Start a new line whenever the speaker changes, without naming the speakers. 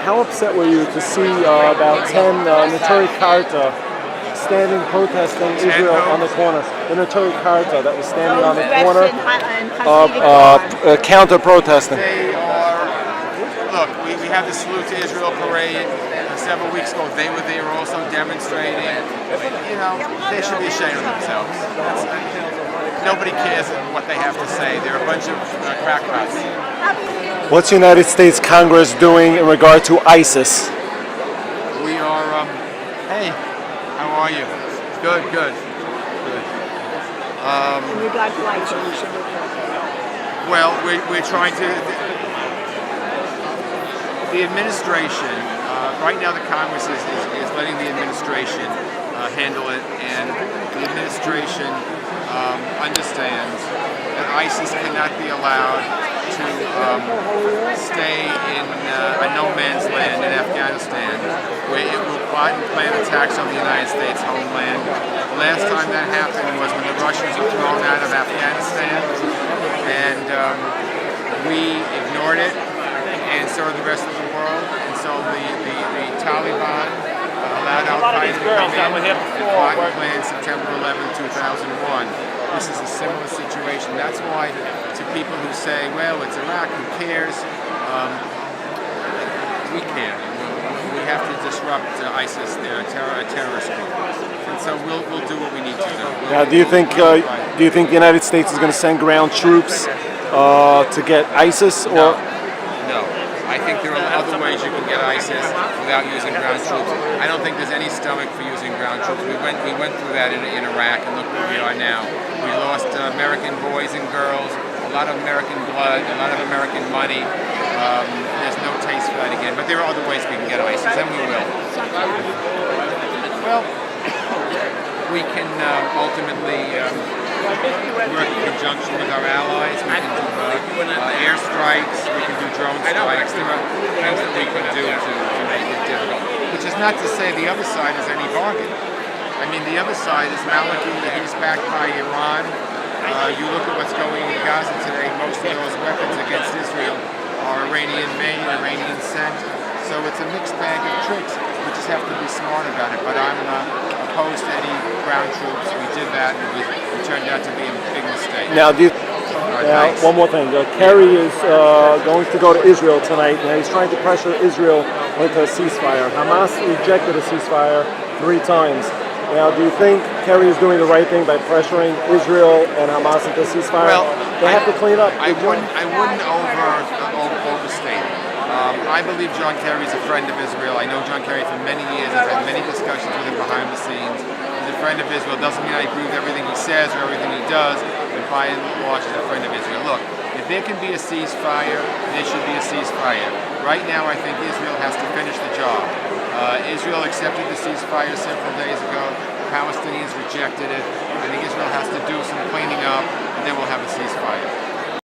how upset were you to see about 10 Neturei Karta standing protesting Israel on the corner? The Neturei Karta that was standing on the corner counter-protesting.
They are, look, we have the Salute to Israel parade several weeks ago. They were there also demonstrating. You know, they should be ashamed of themselves. Nobody cares what they have to say. They're a bunch of crackpots.
What's the United States Congress doing in regard to ISIS?
We are, hey, how are you? Good.
In regard to ISIS.
Well, we're trying to, the administration, right now the Congress is letting the administration handle it, and the administration understands that ISIS cannot be allowed to stay in a no man's land in Afghanistan, where it will plot and plan attacks on the United States homeland. The last time that happened was when the Russians were thrown out of Afghanistan, and we ignored it, and so did the rest of the world. And so the Taliban allowed Al-Qaeda to come in and plot and plan September 11, 2001. This is a similar situation. That's why to people who say, well, it's Iraq, who cares? We care. We have to disrupt ISIS. They're a terrorist group. And so we'll do what we need to do.
Now, do you think the United States is going to send ground troops to get ISIS? Or
No. I think there are other ways you can get ISIS without using ground troops. I don't think there's any stomach for using ground troops. We went through that in Iraq, and look where we are now. We lost American boys and girls, a lot of American blood, a lot of American money. There's no taste for that again. But there are other ways we can get ISIS, and we will. Well, we can ultimately work in conjunction with our allies. We can do airstrikes, we can do drone strikes. There are things that we can do to make it difficult. Which is not to say the other side is any bargain. I mean, the other side is Maliki, he's backed by Iran. You look at what's going in Gaza today, most of those weapons against Israel are Iranian-made, Iranian-sent. So it's a mixed bag of tricks. We just have to be smart about it. But I'm opposed to any ground troops. We did that, and it turned out to be a big mistake.
now, one more thing. Kerry is going to go to Israel tonight, and he's trying to pressure Israel with a ceasefire. Hamas rejected a ceasefire 3 times. Now, do you think Kerry is doing the right thing by pressuring Israel and Hamas into a ceasefire?
Well,
they have to clean up.
I wouldn't overstate it. I believe John Kerry is a friend of Israel. I know John Kerry for many years. I've had many discussions with him behind the scenes. He's a friend of Israel. Doesn't mean I agree with everything he says or everything he does, but by and large, he's a friend of Israel. Look, if there can be a ceasefire, there should be a ceasefire. Right now, I think Israel has to finish the job. Israel accepted the ceasefire several days ago. The Palestinians rejected it. I think Israel has to do some cleaning up, and then we'll have a ceasefire.